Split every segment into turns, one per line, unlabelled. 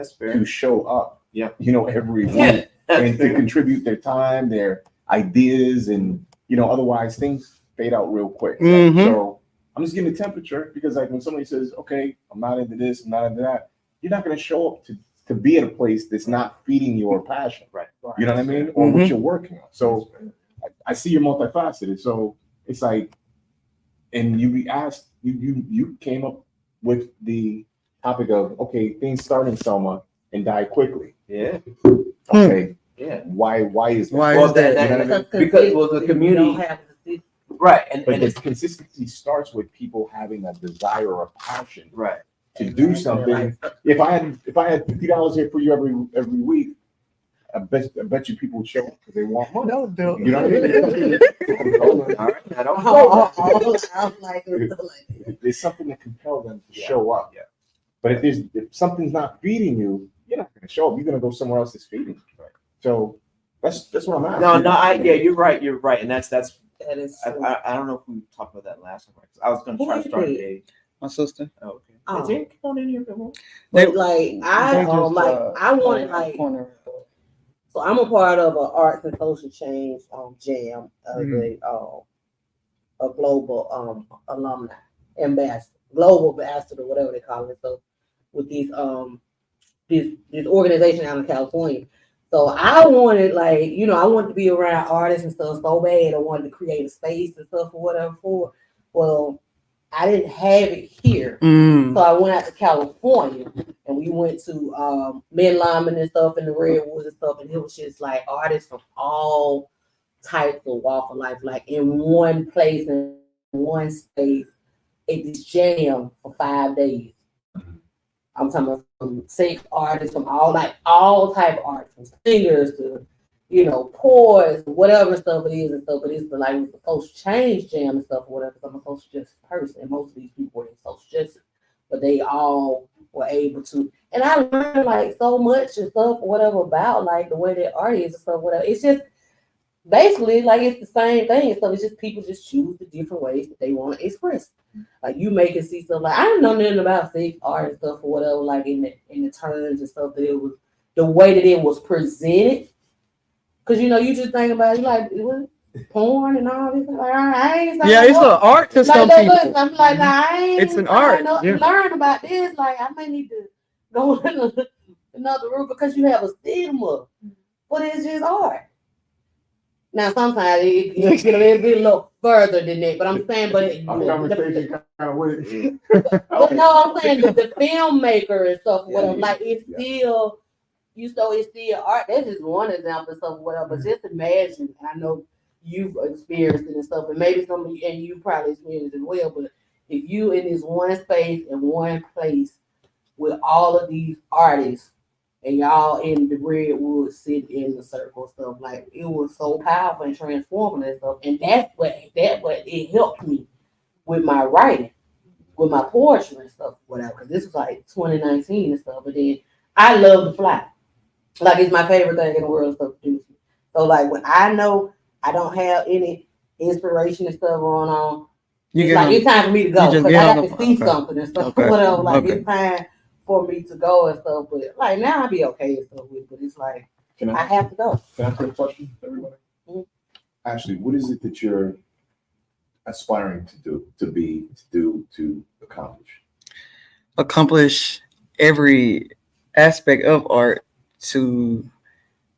That's fair.
to show up,
Yeah.
every week
Yeah.
and to contribute their time, their ideas, and otherwise things fade out real quick.
Mhm.
So I'm just getting the temperature because like when somebody says, okay, I'm not into this, I'm not into that, you're not going to show up to be at a place that's not feeding your passion.
Right.
You know what I mean? Or what
Mhm.
you're working on. So I see you're multifaceted. So it's like, and you asked, you came up with the topic of, okay, things start in Selma and die quickly.
Yeah.
Okay.
Yeah.
Why is that?
Why
Well,
is that?
that-
You know what I mean?
because well, the
You
community,
don't have to-
right, and
But the
it's
consistency starts with people having a desire or a passion
right.
to do something. If I had $50 here for you every week, I bet you people would show up because they want money.
No, no.
You know what I mean?
All right. I don't
I'm like,
There's something that compels them to
Yeah.
show up.
Yeah.
But if something's not feeding you, you're not going to show up. You're going to go somewhere else that's feeding you. Right. So that's what I'm asking.
You're right, and that's
that is
I,
true.
I don't know if we talked about that last time. I was gonna try to start a.
My sister.
Oh, okay.
Oh.
Is there come on in here a bit more?
But like I
They just,
I wanted like
corner.
so I'm a part of an arts and social change jam as a global alumni ambassador, global ambassador, whatever they call it. So with these this organization out in California. So I wanted I wanted to be around artists and stuff so bad. I wanted to create a space and stuff or whatever for. Well, I didn't have it here. So I went out to California and we went to Men Lyman and stuff in the Redwoods and stuff, and it was just like artists from all types of walk of life, like in one place, in one space, at this jam for 5 days. I'm talking about from 6 artists from all type of art, from singers to poets, whatever stuff it is and stuff. But it's like with the social change jam and stuff, or whatever. I'm a social justice person, and most of these people were in social justice, but they all were able to. And I learned like so much and stuff, or whatever, about like the way that art is and stuff, whatever. It's just basically like it's the same thing and stuff. It's just people just choose the different ways that they want to express. Like you make it see stuff like I didn't know nothing about fake art and stuff or whatever, like in the terms and stuff that it was the way that it was presented. Cause you just think about it like it was porn and all this. Like I ain't
It's an art to some
that,
people.
but I'm like, nah, I ain't.
It's an art, yeah.
Learn about this. Like I may need to go in another route because you have a stigma, but it's just art. Now sometimes it get a little further than that, but I'm saying,
Our conversation kind of went.
but no, I'm saying the filmmaker and stuff, whatever.
Yeah.
Like it's still. It's still art. That's just one example of stuff, whatever. But just imagine, I know you've experienced it and stuff, and maybe some of you, and you probably experienced it as well. But if you in this one space in one place with all of these artists, and y'all in the Redwoods sitting in the circle stuff, like it was so powerful and transformative and stuff. And that's what it helped me with my writing, with my poetry and stuff, whatever. Because this was like 2019 and stuff. But then I love to fly. Like it's my favorite thing in the world stuff to do. So like when I know I don't have any inspiration and stuff going on, it's time for me to go because I got to see something and stuff. Whatever. Like it's time for me to go and stuff. But like now I'll be okay and stuff with it. But it's like I have to go.
Can I ask you a question, everybody?
Mm-hmm.
Ashley, what is it that you're aspiring to
Accomplish every aspect of art to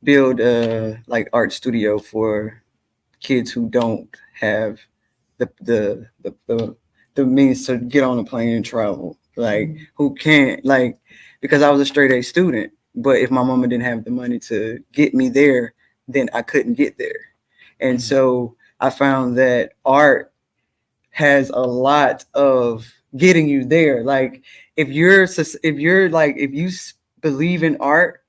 build a art studio for kids who don't have the means to get on a plane and travel, who can't, because I was a straight A student, but if my mama didn't have the money to get me there, then I couldn't get there. And so I found that art has a lot of getting you there. Like if you believe in art,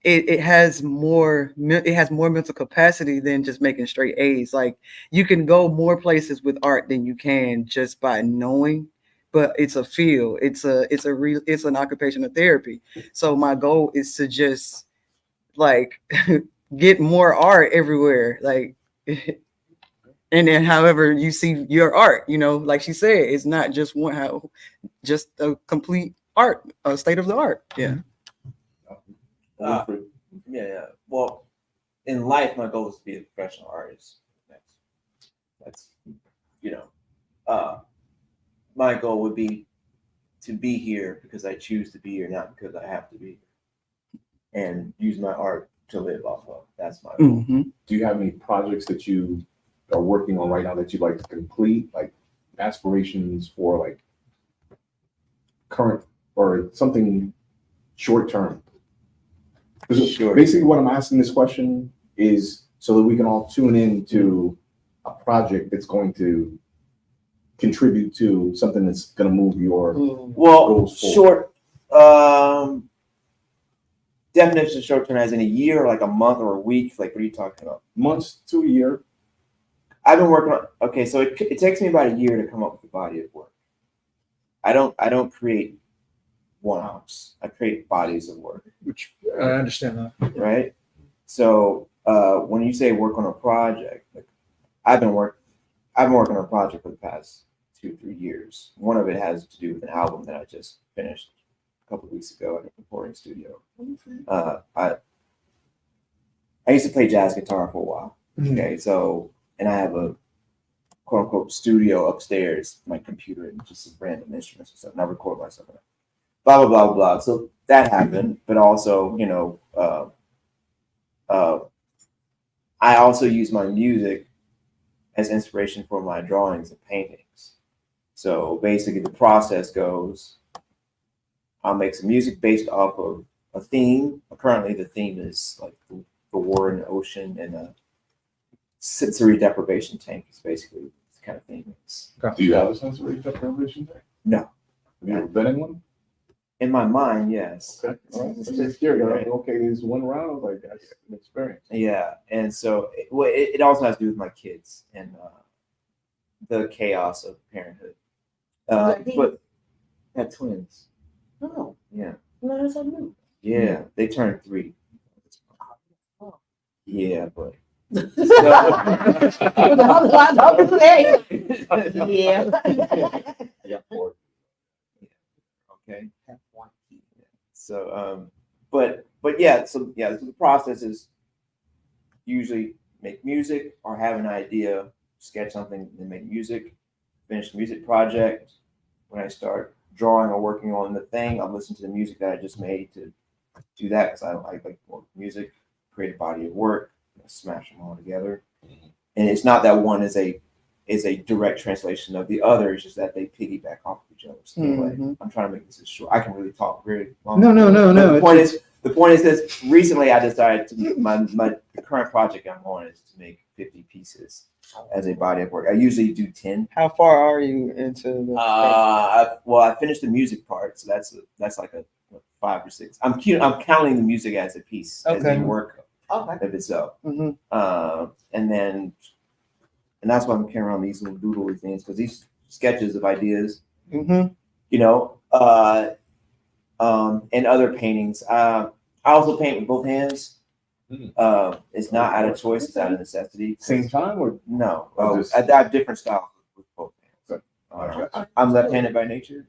it has more mental capacity than just making straight A's. Like you can go more places with art than you can just by knowing, but it's a field. It's an occupational therapy. So my goal is to just get more art everywhere. And then however you see your art, like she said, it's not just just a complete art, a state of the art. Yeah.
Wilfred?
Yeah. Well, in life, my goal is to be a professional artist. That's my goal would be to be here because I choose to be here, not because I have to be here, and use my art to live off of. That's my goal.
Hmm.
Do you have any projects that you are working on right now that you'd like to complete, like aspirations for like current or something short term?
Sure.
Basically, what I'm asking this question is so that we can all tune in to a project that's going to contribute to something that's going to move your
Well,
goals forward.
short definition of short term as in a year, or like a month or a week. Like, what are you talking about?
Months to a year.
I've been working on. Okay, so it takes me about a year to come up with a body of work. I don't create one-offs. I create bodies of work.
Which I understand that.
Right. So when you say work on a project, like I've been working on a project for the past 2-3 years. One of it has to do with an album that I just finished a couple of weeks ago at a recording studio. I used to play jazz guitar for a while. Okay, so and I have a quote unquote studio upstairs, my computer and just some random instruments and stuff. And I record myself. Blah blah blah blah. So that happened, but also I also use my music as inspiration for my drawings and paintings. So basically, the process goes: I'll make some music based off of a theme. Currently, the theme is like the war in the ocean and a sensory deprivation tank. It's basically the kind of thing.
Do you have a sensory deprivation thing?
No.
Have you ever been in one?
In my mind, yes.
Okay. All right. That's just scary. Right. Okay, there's one round. Like that's an experience.
Yeah, and so it also has to do with my kids and the chaos of parenthood. But I had twins.
Oh,
Yeah,
no, that's so new.
yeah, they turned 3.
Oh.
Yeah, but
Yeah.
Yeah. Or
okay. So but yeah, so the process is usually make music or have an idea, sketch something, then make music, finish the music project. When I start drawing or working on the thing, I'll listen to the music that I just made to do that because I like more music, create a body of work, smash them all together. And it's not that one is a direct translation of the other. It's just that they piggyback off of each other. So anyway, I'm trying to make this as short. I can really talk very long.
No.
The point is this: recently I decided to the current project I'm on is to make 50 pieces as a body of work. I usually do 10.
How far are you into the
I finished the music part, so that's like a 5 or 6. I'm counting the music as a piece, as a work of itself. And that's why I'm carrying around these little doodly things, because these sketches of ideas, and other paintings. I also paint with both hands. It's not out of choice; it's out of necessity.
same time or
No,
just-
I have different styles with both hands.
Okay.
I'm left-handed by nature,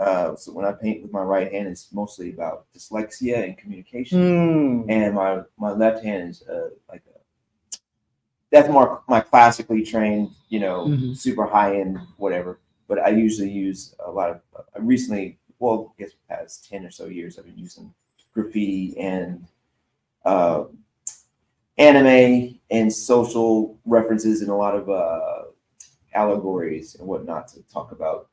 so when I paint with my right hand, it's mostly about dyslexia and communication. And my left hand is that's more my classically trained, super high end whatever. But I usually use a lot of recently. Well, I guess past 10 or so years, I've been using graffiti and anime and social references and a lot of allegories and whatnot to talk about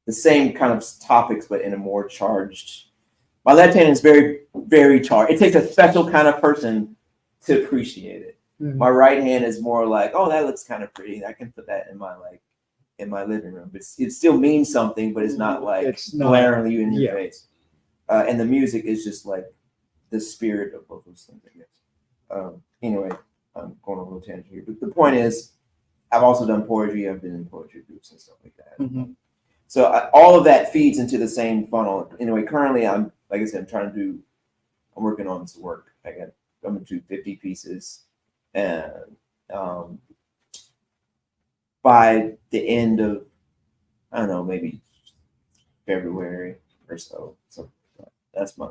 the same kind of topics, but in a more charged. My left hand is very, very charged. It takes a special kind of person to appreciate it. My right hand is more like, oh, that looks kind of pretty. I can put that in my living room. But it still means something, but it's not like
It's not-
glaring you in your
yeah.
face. And the music is just like the spirit of both those things, I guess. Anyway, I'm going on a little tangent here. But the point is, I've also done poetry. I've been in poetry groups and stuff like that. So all of that feeds into the same funnel. Anyway, currently I'm working on some work. I'm going to do 50 pieces. And by the end of, I don't know, maybe February or so. So that's my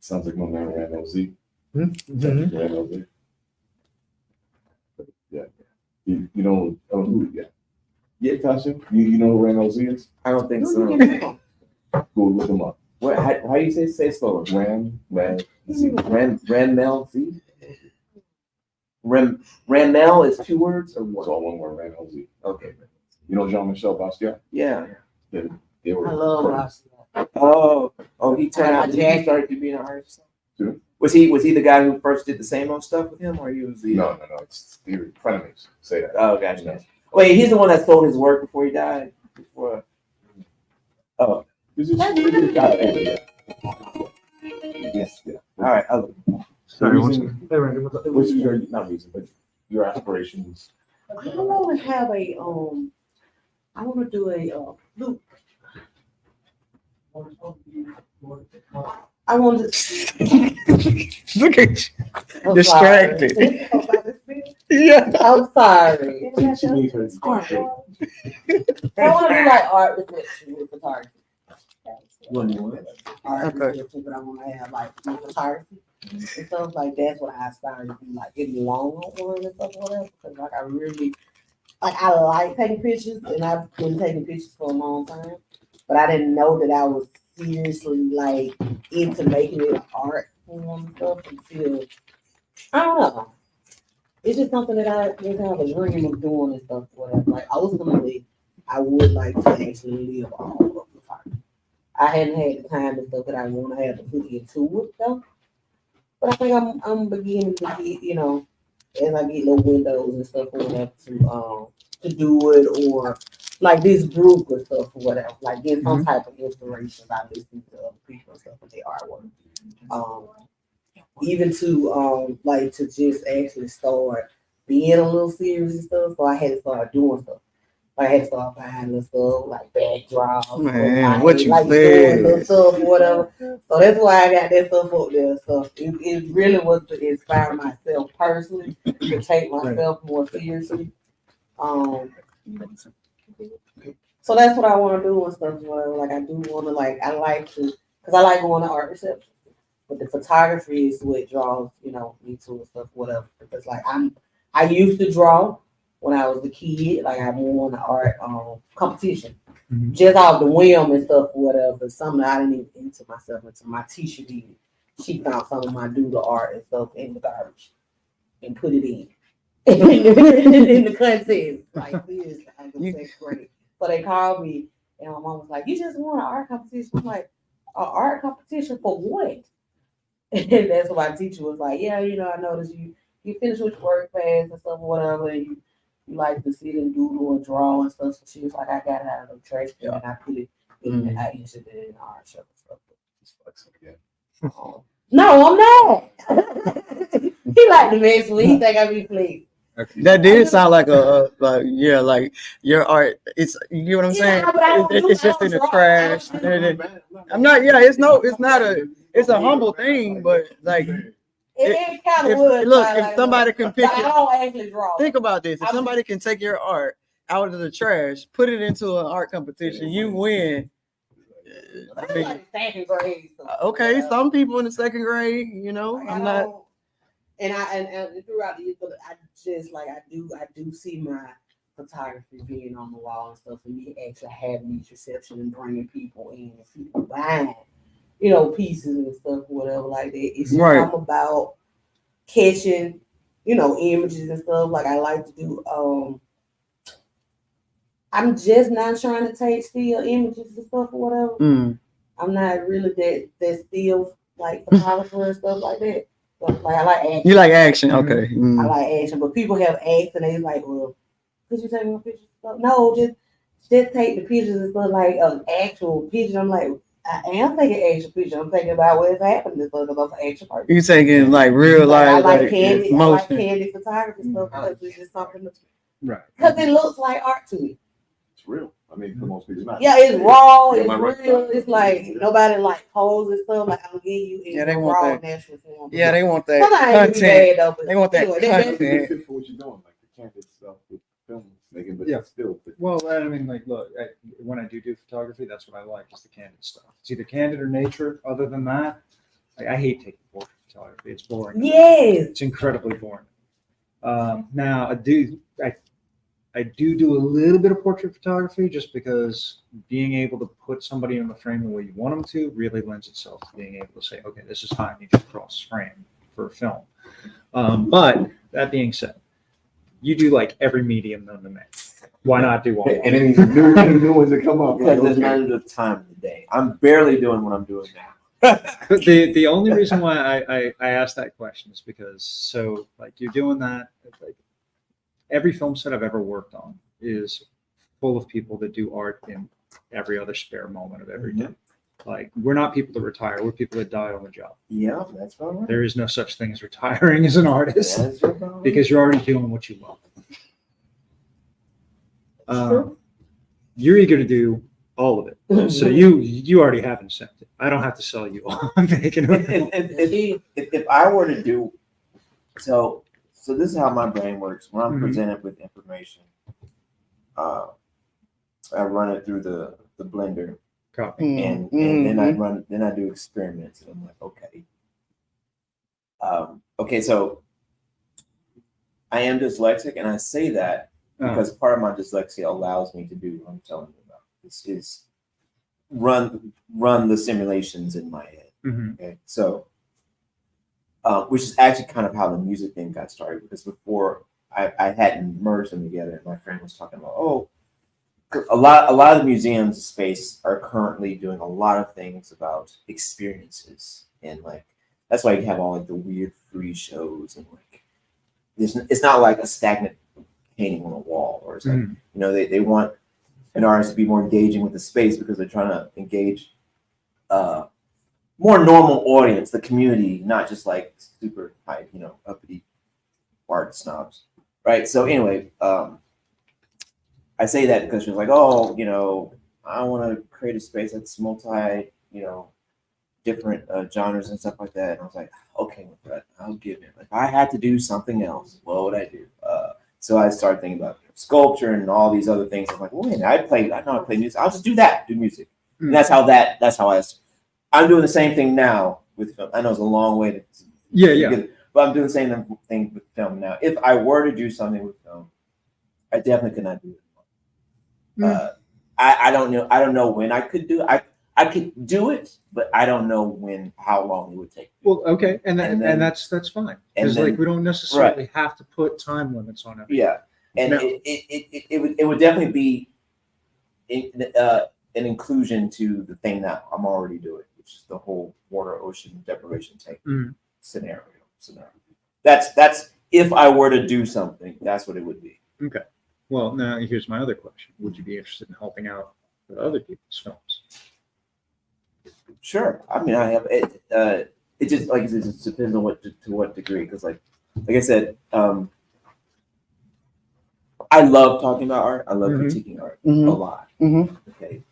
Sounds like my man Randall Z.
Mhm.
Randall Z. Yeah. You know who? Yeah. Yeah, Tasha. You know who Randall Z is?
I don't think so.
Go look him up.
What? How you say it slower?
Z.
Ranmel Z. Ranmel is 2 words or
It's
one?
all one word. Randall Z.
Okay.
You know Jean-Michel Basquiat?
Yeah.
They were.
I love Ross.
Oh, he turned out. He
Jackie.
started to be an artist.
Who?
Was he the guy who first did the same old stuff with him, or he was the?
No. It's they were frenemies. Say that.
Oh, gotcha. Wait, he's the one that sold his work before he died. Before. Oh,
This is yeah. Yes. Yeah.
all right. Oh,
Sorry,
Reason-
Hey, Randy, what's up?
What's your not reason, but your aspirations?
I want to have a I want to do a loop. I want to.
Look at you.
I'm
Distracted.
sorry.
Yeah.
I'm sorry.
She needs her.
I want to do like art reception with photography.
one more.
Art
Okay.
reception, but I want to have like with photography and stuff like that's what I aspire to do, like getting long one and stuff like that. Because like I really I like taking pictures and I've been taking pictures for a long time, but I didn't know that I was seriously like into making it an art form and stuff until I don't know. It's just something that I just have a dream of doing and stuff. Whatever. Like ultimately, I would like to actually live all of the time. I hadn't had the time and stuff that I want to have to put into it though. But I think I'm beginning to get, you know, as I get little windows and stuff or whatever to do it, or like this group or stuff or whatever, like get some type of inspiration by listening to other people and stuff with their artwork. Even to like to just actually start being a little serious and stuff. So I had to start doing stuff. Like I had to start buying the stuff like backdrops.
Man, what you
like
said.
doing some stuff or whatever. So that's why I got that stuff up there. So it really was to inspire myself personally to take myself more seriously. So that's what I want to do and stuff. Whatever. Like I do want to I like to because I like going to art reception. But the photography is what draws, you know, me to and stuff, whatever. Because like I used to draw when I was a kid. Like I won an art competition.
Mhm.
Just off the whim and stuff, whatever. Something I didn't even into myself until my teacher did. She found some of my doodle art and stuff in the garbage and put it in. in the contest. Like this, I was sixth grade. So they called me and my mom was like, "You just won an art competition." I'm like, "An art competition for what?" And that's what my teacher was like, "Yeah, you know, I noticed you finished with your work fast and stuff or whatever, and you like to sit and doodle and draw and stuff." So she was like, "I got it out of the trash can and I put it in I used it in art show and stuff."
Just flexing again.
No, I'm not. He like to mess with me. He think I be pleased.
That did sound like like your art. It's you know what I'm saying.
Yeah, but I don't
It's
do-
just
I
in the
don't draw.
trash. I'm not. Yeah, it's not a. It's a humble thing, but like
It kind of
if
would.
look,
try,
if
like,
somebody can pick
but I
it,
don't actually draw.
think about this. If
I'm-
somebody can take your art out of the trash, put it into an art competition, you win. I
That's
mean,
like second grade. So,
okay, some people in the second grade, you know,
Like,
I'm
I
not.
don't- And and throughout the years, but I just like I do see my photography being on the wall and stuff, and me actually having these reception and bringing people in and people buying, you know, pieces and stuff, whatever like that. It's just
Right.
something about catching, you know, images and stuff. Like I like to do. I'm just not trying to take still images and stuff or whatever.
Mm.
I'm not really that still like photographer and stuff like that. But like I like action.
You like action, okay?
I
Mm.
like action, but people have asked and they like, "Well, could you take my pictures?" No, just take the pictures and stuff like an actual picture. I'm like, I am taking actual pictures. I'm thinking about what's happening because I'm an action person.
You taking like real
Like, I
life,
like
like
candy. I like
motion.
candy photography stuff because it's just something
Right.
because it looks like art to me.
It's real. I mean, for most people, it's not.
Yeah, it's raw.
Yeah,
It's
my
real.
right-
It's like nobody like pose and stuff. Like I'm getting you in
Yeah, they
the
want
raw
that.
natural form.
Yeah, they want that
Sometimes it can be
content.
bad though. But
They want that
anyway,
It's
content.
good for what you're doing, like the candid stuff with film making, but
Yeah.
still.
Well, I mean, like, look, when I do photography, that's what I like is the candid stuff. It's either candid or nature. Other than that, Like, I hate taking portrait photography. It's boring.
Yes.
It's incredibly boring. Now I do a little bit of portrait photography just because being able to put somebody in the frame the way you want them to really lends itself to being able to say, okay, this is how I need to cross frame for a film. But that being said, you do like every medium known to man. Why not do all?
And any new ones that come up.
Because
Like,
there's not enough time in the day. I'm barely doing what I'm doing now.
But the only reason why I asked that question is because so like you're doing that, like every film set I've ever worked on is full of people that do art in every other spare moment of every day. Like we're not people that retire, we're people that die on the job.
Yeah, that's about right.
There is no such thing as retiring as an artist
That's about right.
because you're already doing what you love.
True.
You're eager to do all of it, so you already have incentive. I don't have to sell you all. I'm making
If I were to do so this is how my brain works. When I'm
Mhm.
presented with information, I run it through the blender,
copy.
and
Mm-hmm.
then I do experiments, and I'm like, okay, okay, so I am dyslexic, and I say that because part of my dyslexia allows me to do what I'm telling you about. This is run the simulations in my head.
Mhm.
Okay, so which is actually kind of how the music thing got started, because before I hadn't merged them together, and my friend was talking about, a lot of the museums space are currently doing a lot of things about experiences, and like that's why you have all like the weird free shows, and like it's not like a stagnant painting on a wall, or it's like
Mhm.
they want an artist to be more engaging with the space because they're trying to engage more normal audience, the community, not just like super high, uppity art snobs, right? So anyway, I say that because she was like, I want to create a space that's multi, different genres and stuff like that. And I was like, okay, I'll give it. If I had to do something else, what would I do? So I started thinking about sculpture and all these other things. I'm like, well, wait, I know how to play music. I'll just do music. And that's how I'm doing the same thing now with film. I know it's a long way to
Yeah.
but I'm doing the same thing with film now. If I were to do something with film, I definitely could not do it. I don't know. I don't know when I could do it. I could do it, but I don't know how long it would take.
Well, okay, and
And
then,
then-
that's fine
and
because
then-
like we don't necessarily have to put time limits on it.
Yeah, and
No.
it would definitely be an inclusion to the thing that I'm already doing, which is the whole water ocean deprivation tank
Mhm.
scenario. That's if I were to do something, that's what it would be.
Okay. Well, now here's my other question: would you be interested in helping out with other people's films?
Sure. I mean, I have it. It just like it just depends on to what degree. Because like I said, I love talking about art. I love
Mhm.
critiquing art a
Mhm.
lot.
Mhm.
Okay.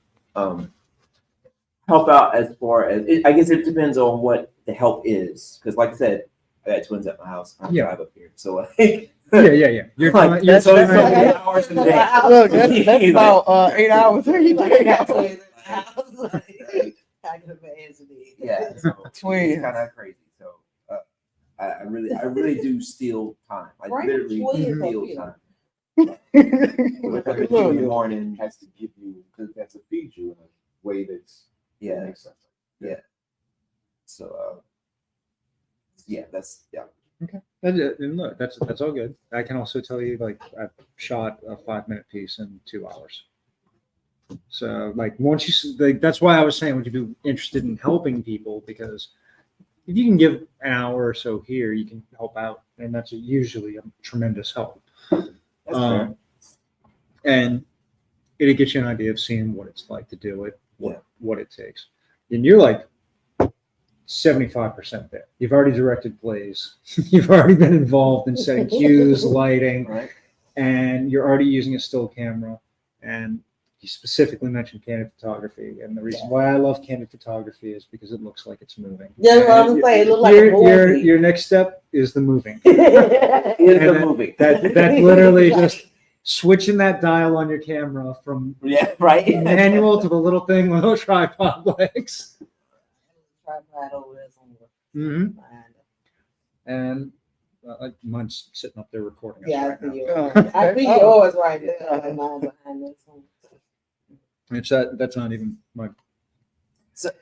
Help out as far as I guess it depends on what the help is. Because like I said, I got twins at my house. I
Yeah.
drive up here, so like
Yeah. You're
Like,
you're
so
that's
it's
like-
like 8 hours a day.
Look, that's about 8 hours. Every
Like, I
day.
got to in the house, like, I can imagine it.
Yeah, so
Twins.
it's kind of crazy. So I really do steal time. I
Bring
literally
twins
steal
up here.
time.
But
Like,
the
look,
studio
morning.
has to give you, because it has to feed you in a way that
Yeah.
makes sense.
So that's
And look, that's all good. I can also tell you, like, I've shot a 5-minute piece in 2 hours. So, like, that's why I was saying, would you be interested in helping people? Because if you can give an hour or so here, you can help out, and that's usually a tremendous help.
that's fair.
And it'll get you an idea of seeing what it's like to do it,
Yeah.
what it takes. And you're like 75% there. You've already directed plays. You've already been involved in setting cues, lighting,
Right.
and you're already using a still camera. And you specifically mentioned candid photography. And the reason why I love candid photography is because it looks like it's moving.
Yeah, what I'm
And
saying, it look like a
your
movie.
your next step is the moving.
In
And
the movie.
That literally just switching that dial on your camera from
Yeah. Right.
manual to the little thing with those tripod legs.
Tripod over there somewhere.
Mhm.
behind it.
And mine's sitting up there recording us
Yeah, I
right
see
now.
yours.
Oh,
I
okay.
see
Oh.
yours right there.
Yeah.
And mine behind this one.
It's that's not even my.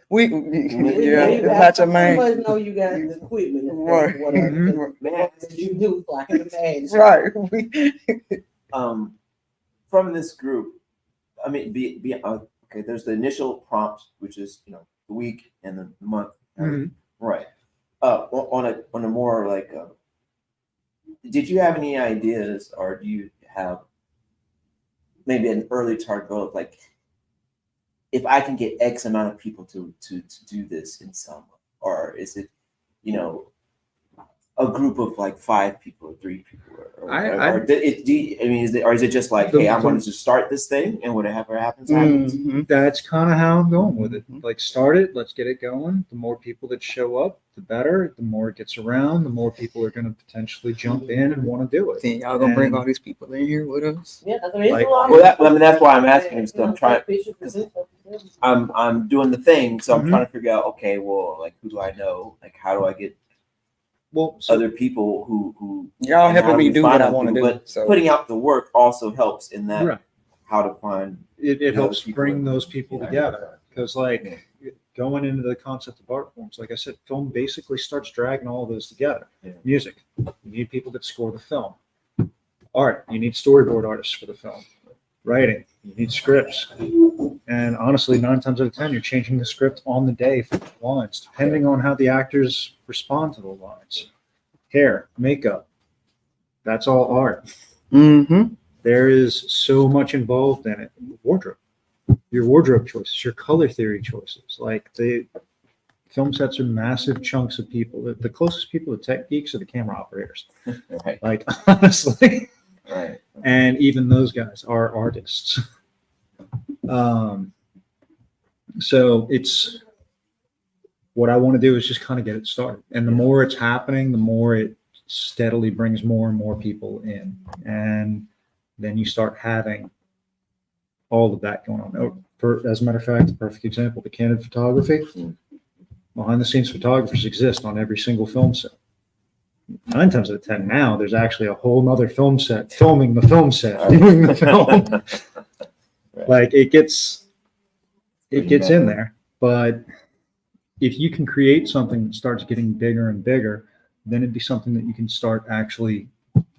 We yeah,
You
that's a
pretty
main.
much know you got the equipment and
Right.
stuff, whatever
Mhm.
that you do, so I can imagine.
Right.
From this group, I mean, okay. There's the initial prompt, which is the week and the month,
Mhm.
right? On a more like, did you have any ideas, or do you have maybe an early target goal of like, if I can get X amount of people to do this in some, or is it, a group of like 5 people or 3 people, or is it just like, hey, I wanted to start this thing and whatever happens, happens.
Mhm.
That's kind of how I'm going with it.
Mhm.
Like, start it, let's get it going. The more people that show up, the better. The more it gets around, the more people are going to potentially jump in and want to do it.
Then y'all gonna bring
And-
all these people in here with us?
Yeah, I mean, it's
Like-
a lot of
Well, that's why I'm asking, because I'm trying.
Because
I'm doing the thing, so I'm
Mhm.
trying to figure out. Okay, well, like, who do I know? Like, how do I get
Well, so
other people who
Y'all
and how
helping me
we
do
find
what I
other
want to
people,
do.
But
So
putting out the work also helps in that
right.
how to find.
It
those
helps
people
bring
that-
those people
Yeah.
together, because like going into the concept of art forms, like I said, film basically starts dragging all of those together.
Yeah.
Music, you need people that score the film. Art, you need storyboard artists for the film. Writing, you need scripts. And honestly, 9 times out of 10, you're changing the script on the day for the lines, depending on how the actors respond to the lines. Hair, makeup, that's all art.
mm-hmm.
There is so much involved in it. Wardrobe, your wardrobe choices, your color theory choices. Like, the film sets are massive chunks of people. The closest people to tech geeks are the camera operators.
Right,
Like, honestly.
right.
And even those guys are artists. So it's what I want to do is just kind of get it started. And the more it's happening, the more it steadily brings more and more people in. And then you start having all of that going on. As a matter of fact, a perfect example, the candid photography. Behind the scenes photographers exist on every single film set. 9 times out of 10 now, there's actually a whole nother film set filming the film set, doing the film.
Right.
Like, it gets in
meta.
there. But if you can create something that starts getting bigger and bigger, then it'd be something that you can start actually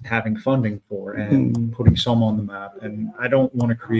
having funding for and putting some on the map. And I don't want to create